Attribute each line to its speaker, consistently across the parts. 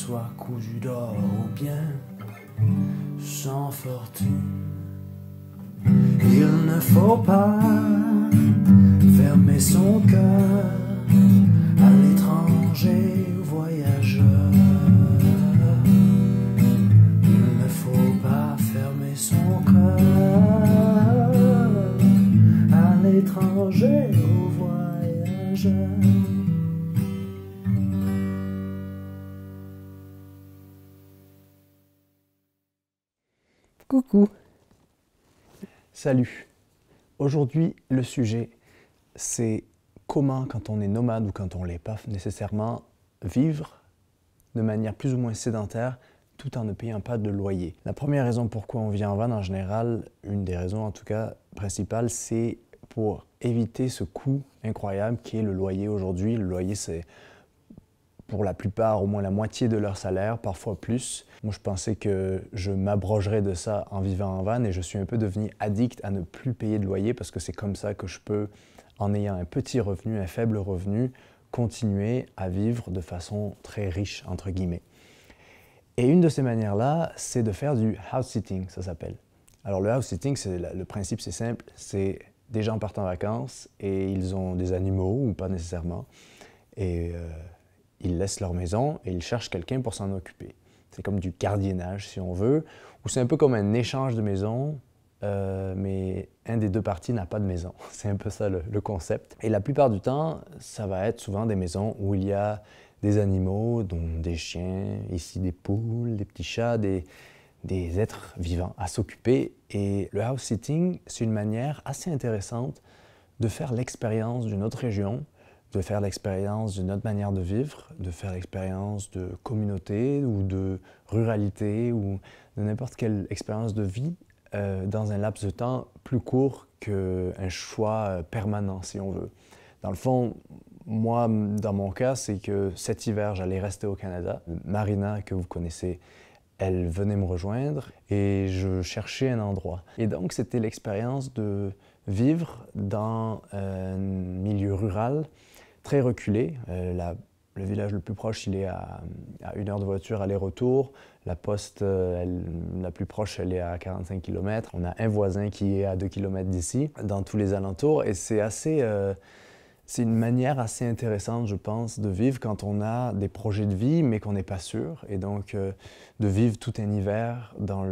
Speaker 1: soit cousu d'or ou bien sans fortune. Il ne faut pas fermer son cœur à l'étranger voyageur. Il ne faut pas fermer son cœur à l'étranger voyageur.
Speaker 2: Coucou. Salut. Aujourd'hui, le sujet, c'est comment, quand on est nomade ou quand on ne l'est pas nécessairement, vivre de manière plus ou moins sédentaire tout en ne payant pas de loyer. La première raison pourquoi on vit en van en général, une des raisons en tout cas principales, c'est pour éviter ce coût incroyable qui est le loyer aujourd'hui. Le loyer, c'est pour la plupart au moins la moitié de leur salaire, parfois plus. Moi, je pensais que je m'abrogerais de ça en vivant en van et je suis un peu devenu addict à ne plus payer de loyer parce que c'est comme ça que je peux, en ayant un petit revenu, un faible revenu, continuer à vivre de façon très riche, entre guillemets. Et une de ces manières-là, c'est de faire du house-sitting, ça s'appelle. Alors le house-sitting, le principe c'est simple, c'est des gens partent en vacances et ils ont des animaux ou pas nécessairement. Et ils laissent leur maison et ils cherchent quelqu'un pour s'en occuper. C'est comme du gardiennage, si on veut, ou c'est un peu comme un échange de maison, mais un des deux parties n'a pas de maison. C'est un peu ça le concept. Et la plupart du temps, ça va être souvent des maisons où il y a des animaux, dont des chiens, ici des poules, des petits chats, des êtres vivants à s'occuper. Et le house-sitting, c'est une manière assez intéressante de faire l'expérience d'une autre région, de faire l'expérience d'une autre manière de vivre, de faire l'expérience de communauté ou de ruralité ou de n'importe quelle expérience de vie dans un laps de temps plus court qu'un choix permanent, si on veut. Dans le fond, moi, dans mon cas, c'est que cet hiver, j'allais rester au Canada. Marina, que vous connaissez, elle venait me rejoindre et je cherchais un endroit. Et donc, c'était l'expérience de vivre dans un milieu rural, très reculé. Le village le plus proche, il est à 1 heure de voiture aller-retour. La poste la plus proche, elle est à 45 km. On a un voisin qui est à 2 km d'ici, dans tous les alentours. Et c'est une manière assez intéressante, je pense, de vivre quand on a des projets de vie, mais qu'on n'est pas sûr. Et donc, de vivre tout un hiver dans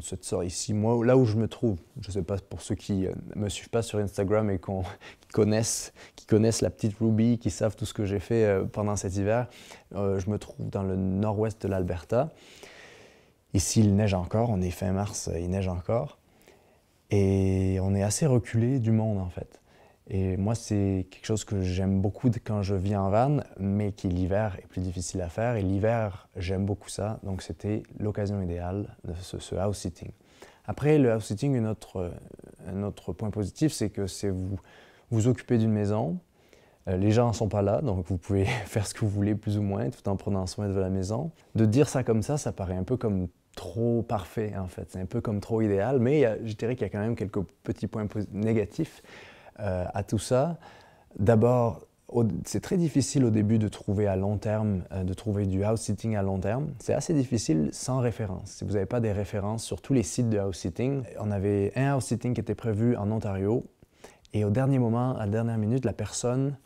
Speaker 2: cette sorte ici. Moi, là où je me trouve, je ne sais pas pour ceux qui ne me suivent pas sur Instagram et qui connaissent la petite Ruby, qui savent tout ce que j'ai fait pendant cet hiver, je me trouve dans le nord-ouest de l'Alberta. Ici, il neige encore, on est fin mars, il neige encore. Et on est assez reculé du monde, en fait. Et moi, c'est quelque chose que j'aime beaucoup quand je vis en van, mais qui l'hiver est plus difficile à faire. Et l'hiver, j'aime beaucoup ça. Donc, c'était l'occasion idéale de ce house-sitting. Après, le house-sitting, un autre point positif, c'est que c'est vous occupez d'une maison. Les gens ne sont pas là, donc vous pouvez faire ce que vous voulez plus ou moins, tout en prenant soin de la maison. De dire ça comme ça paraît un peu comme trop parfait, en fait. C'est un peu comme trop idéal, mais je dirais qu'il y a quand même quelques petits points négatifs à tout ça. D'abord, c'est très difficile au début de trouver à long terme, de trouver du house-sitting à long terme. C'est assez difficile sans référence. Si vous n'avez pas des références sur tous les sites de house-sitting, on avait un house-sitting qui était prévu en Ontario et au dernier moment, à la dernière minute, la personne,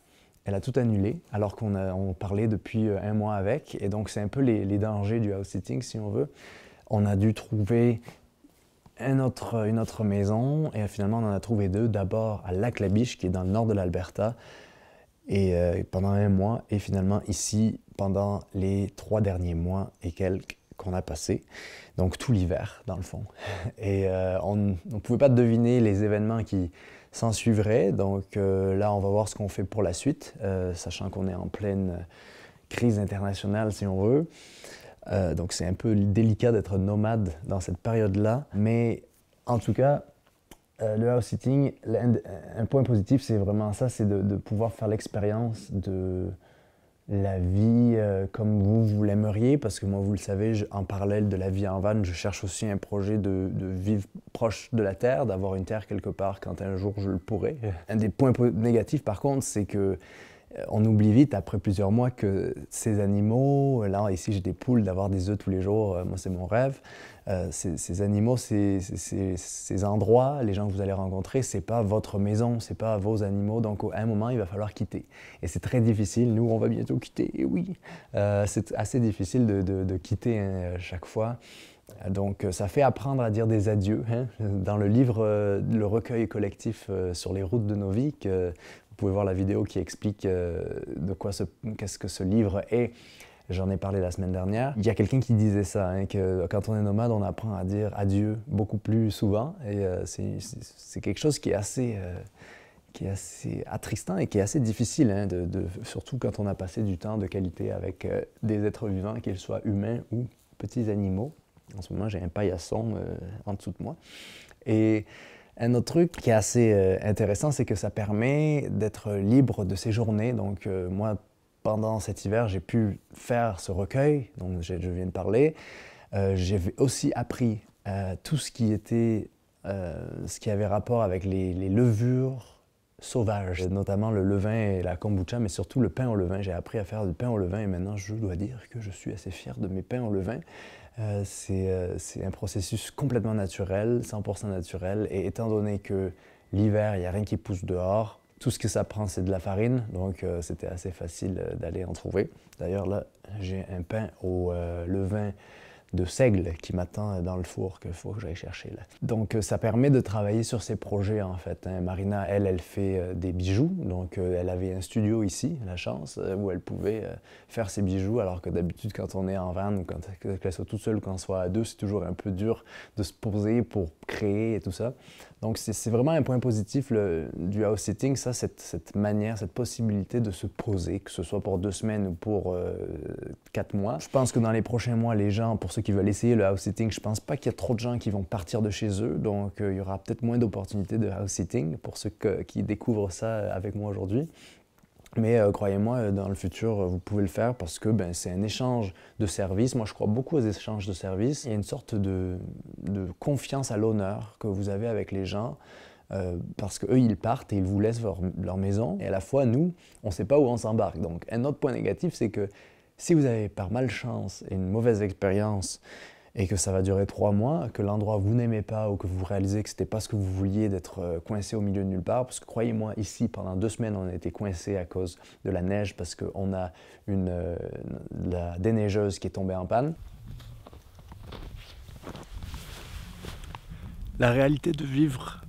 Speaker 2: elle a tout annulé alors qu'on parlait depuis 1 mois avec. Et donc, c'est un peu les dangers du house-sitting, si on veut. On a dû trouver une autre maison et finalement on en a trouvé 2, d'abord à Lac-la-Biche qui est dans le nord de l'Alberta et pendant 1 mois et finalement ici pendant les 3 derniers mois et quelques qu'on a passé, donc tout l'hiver dans le fond. Et on ne pouvait pas deviner les événements qui s'en suivraient, donc là on va voir ce qu'on fait pour la suite, sachant qu'on est en pleine crise internationale si on veut. Donc c'est un peu délicat d'être nomade dans cette période-là, mais en tout cas, le house-sitting, un point positif, c'est vraiment ça, c'est de pouvoir faire l'expérience de la vie comme vous l'aimeriez, parce que moi, vous le savez, en parallèle de la vie en van, je cherche aussi un projet de vivre proche de la terre, d'avoir une terre quelque part quand un jour je le pourrai. Un des points négatifs, par contre, c'est que On oublie vite après plusieurs mois que ces animaux, là ici j'ai des poules, d'avoir des œufs tous les jours, moi c'est mon rêve. Ces animaux, ces endroits, les gens que vous allez rencontrer, c'est pas votre maison, c'est pas vos animaux, donc à un moment il va falloir quitter. Et c'est très difficile, nous on va bientôt quitter, et oui. C'est assez difficile de quitter chaque fois. Donc ça fait apprendre à dire des adieux. Hein. Dans le livre, le recueil collectif sur les routes de nos vies, vous pouvez voir la vidéo qui explique qu'est-ce que ce livre est. J'en ai parlé la semaine dernière. Il y a quelqu'un qui disait ça, hein, que quand on est nomade, on apprend à dire adieu beaucoup plus souvent. Et c'est quelque chose qui est assez attristant et qui est assez difficile, hein, surtout quand on a passé du temps de qualité avec des êtres vivants, qu'ils soient humains ou petits animaux. En ce moment, j'ai un paillasson en dessous de moi. Et un autre truc qui est assez intéressant, c'est que ça permet d'être libre de ses journées. Donc moi, pendant cet hiver, j'ai pu faire ce recueil dont je viens de parler. J'ai aussi appris tout ce qui avait rapport avec les levures sauvages, notamment le levain et la kombucha, mais surtout le pain au levain. J'ai appris à faire du pain au levain et maintenant je dois dire que je suis assez fier de mes pains au levain. C'est un processus complètement naturel, 100% naturel, et étant donné que l'hiver, il n'y a rien qui pousse dehors, tout ce que ça prend, c'est de la farine, donc c'était assez facile d'aller en trouver. D'ailleurs, là, j'ai un pain au levain de seigle qui m'attend dans le four qu'il faut que j'aille chercher là. Donc ça permet de travailler sur ces projets en fait. Hein. Marina, elle fait des bijoux, donc elle avait un studio ici, la chance, où elle pouvait faire ses bijoux, alors que d'habitude quand on est en van ou qu'elle soit toute seule ou qu'on soit à deux, c'est toujours un peu dur de se poser pour créer et tout ça. Donc c'est vraiment un point positif du house sitting, ça, cette manière, cette possibilité de se poser, que ce soit pour 2 semaines ou pour 4 mois. Je pense que dans les prochains mois, les gens, pour ceux qui veulent essayer le house sitting, je pense pas qu'il y a trop de gens qui vont partir de chez eux, donc il y aura peut-être moins d'opportunités de house sitting pour ceux qui découvrent ça avec moi aujourd'hui. Mais croyez-moi, dans le futur, vous pouvez le faire parce que c'est un échange de services. Moi, je crois beaucoup aux échanges de services. Il y a une sorte de confiance à l'honneur que vous avez avec les gens parce qu'eux, ils partent et ils vous laissent leur maison. Et à la fois, nous, on ne sait pas où on s'embarque. Donc, un autre point négatif, c'est que si vous avez par malchance et une mauvaise expérience et que ça va durer 3 mois, que l'endroit vous n'aimez pas ou que vous réalisez que ce n'était pas ce que vous vouliez, d'être coincé au milieu de nulle part, parce que croyez-moi, ici, pendant 2 semaines, on a été coincé à cause de la neige parce qu'on a la déneigeuse qui est tombée en panne. La réalité de vivre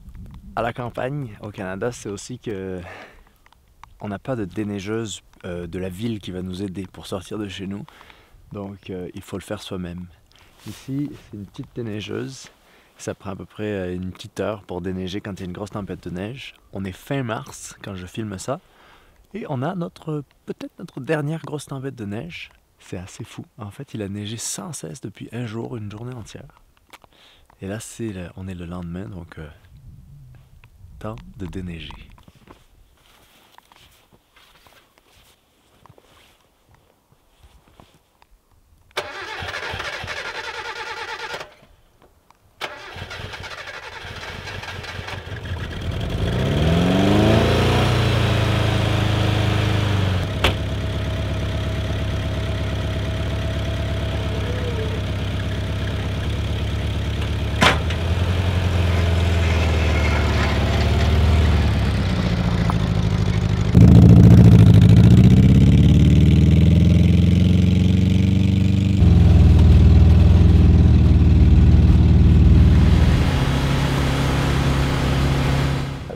Speaker 2: à la campagne au Canada, c'est aussi que on n'a pas de déneigeuse de la ville qui va nous aider pour sortir de chez nous, donc il faut le faire soi-même. Ici, c'est une petite déneigeuse. Ça prend à peu près une petite heure pour déneiger quand il y a une grosse tempête de neige. On est fin mars quand je filme ça. Et on a peut-être notre dernière grosse tempête de neige. C'est assez fou. En fait, il a neigé sans cesse depuis un jour, une journée entière. Et là, on est le lendemain, donc temps de déneiger.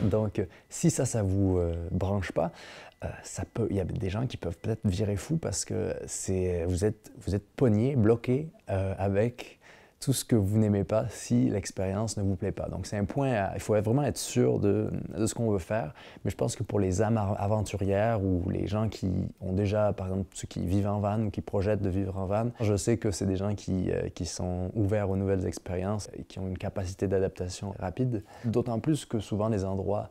Speaker 2: Donc, si ça vous branche pas, il y a des gens qui peuvent peut-être virer fou parce que vous êtes pogné, bloqué avec tout ce que vous n'aimez pas si l'expérience ne vous plaît pas. Donc c'est un point, il faut vraiment être sûr de ce qu'on veut faire, mais je pense que pour les âmes aventurières ou les gens qui ont déjà, par exemple, ceux qui vivent en van ou qui projettent de vivre en van, je sais que c'est des gens qui sont ouverts aux nouvelles expériences et qui ont une capacité d'adaptation rapide, d'autant plus que souvent les endroits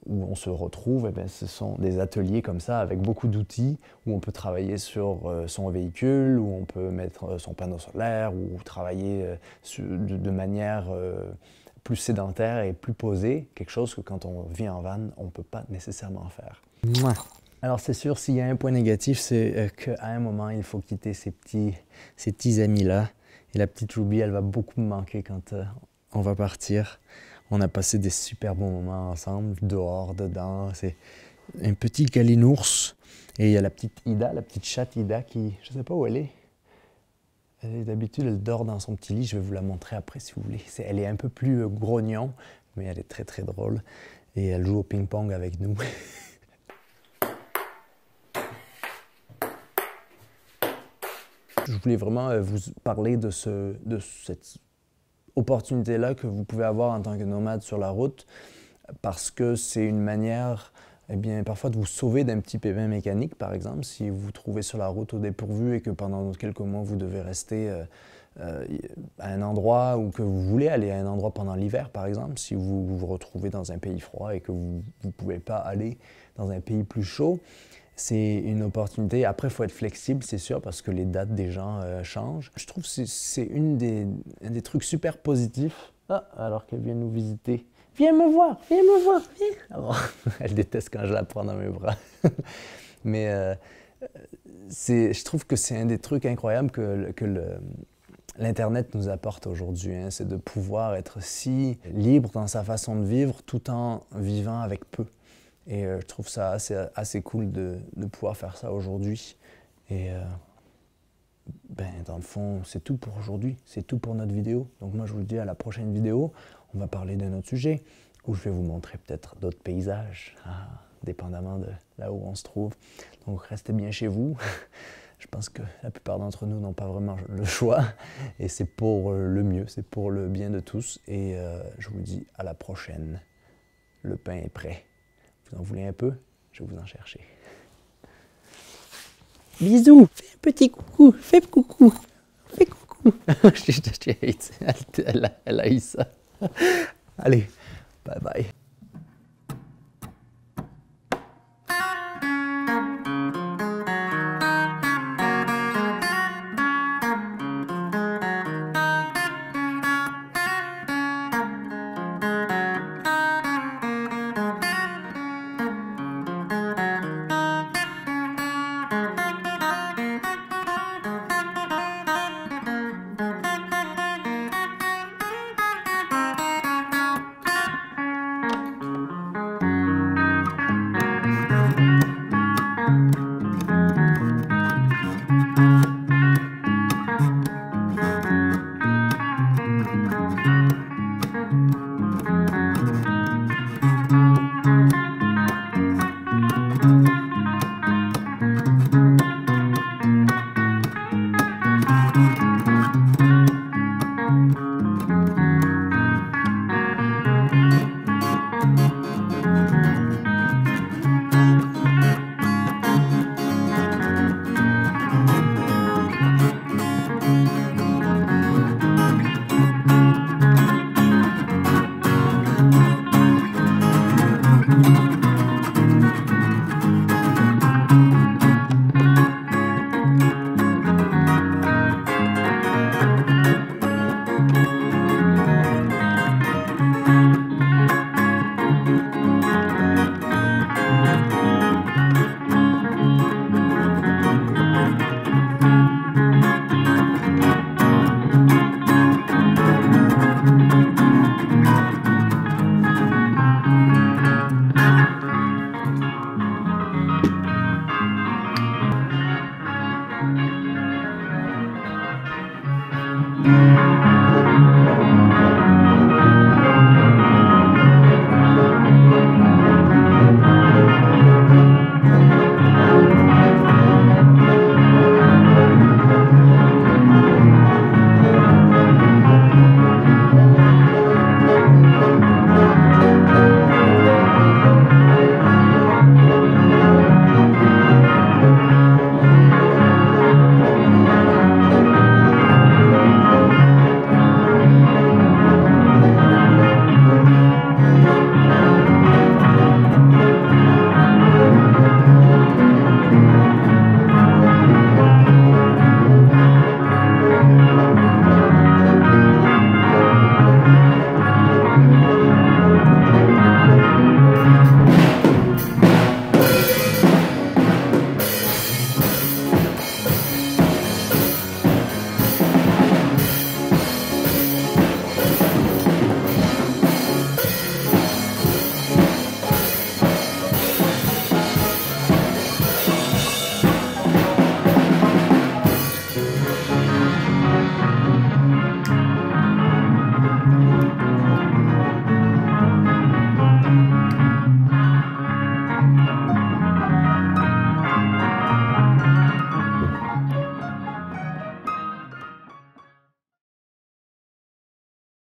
Speaker 2: où on se retrouve, ce sont des ateliers comme ça avec beaucoup d'outils où on peut travailler sur son véhicule, où on peut mettre son panneau solaire, ou travailler de manière plus sédentaire et plus posée, quelque chose que quand on vit en van, on ne peut pas nécessairement faire. Mouah. Alors c'est sûr, s'il y a un point négatif, c'est qu'à un moment, il faut quitter ces petits amis-là. Et la petite Ruby, elle va beaucoup me manquer quand on va partir. On a passé des super bons moments ensemble, dehors, dedans. C'est un petit calinours. Et il y a la petite Ida, la petite chatte Ida qui, je ne sais pas où elle est. D'habitude, elle dort dans son petit lit. Je vais vous la montrer après si vous voulez. Elle est un peu plus grognon, mais elle est très très drôle. Et elle joue au ping-pong avec nous. Je voulais vraiment vous parler de cette opportunité-là que vous pouvez avoir en tant que nomade sur la route, parce que c'est une manière, eh bien, parfois de vous sauver d'un petit pépin mécanique, par exemple, si vous vous trouvez sur la route au dépourvu et que pendant quelques mois, vous devez rester à un endroit ou que vous voulez aller à un endroit pendant l'hiver, par exemple, si vous vous retrouvez dans un pays froid et que vous ne pouvez pas aller dans un pays plus chaud. C'est une opportunité. Après, il faut être flexible, c'est sûr, parce que les dates des gens changent. Je trouve que c'est un des trucs super positifs. Ah, alors qu'elle vient nous visiter. Viens me voir, viens. Alors, elle déteste quand je la prends dans mes bras. Mais je trouve que c'est un des trucs incroyables que l'Internet nous apporte aujourd'hui. Hein. C'est de pouvoir être si libre dans sa façon de vivre tout en vivant avec peu. Et je trouve ça assez cool de pouvoir faire ça aujourd'hui. Et dans le fond, c'est tout pour aujourd'hui. C'est tout pour notre vidéo. Donc moi, je vous dis à la prochaine vidéo. On va parler d'un autre sujet où je vais vous montrer peut-être d'autres paysages, dépendamment de là où on se trouve. Donc restez bien chez vous. Je pense que la plupart d'entre nous n'ont pas vraiment le choix. Et c'est pour le mieux, c'est pour le bien de tous. Et je vous dis à la prochaine. Le pain est prêt. Vous en voulez un peu? Je vais vous en chercher. Bisous! Fais un petit coucou! Fais coucou! Fais coucou! Je hate. Elle a eu ça. Allez, bye bye.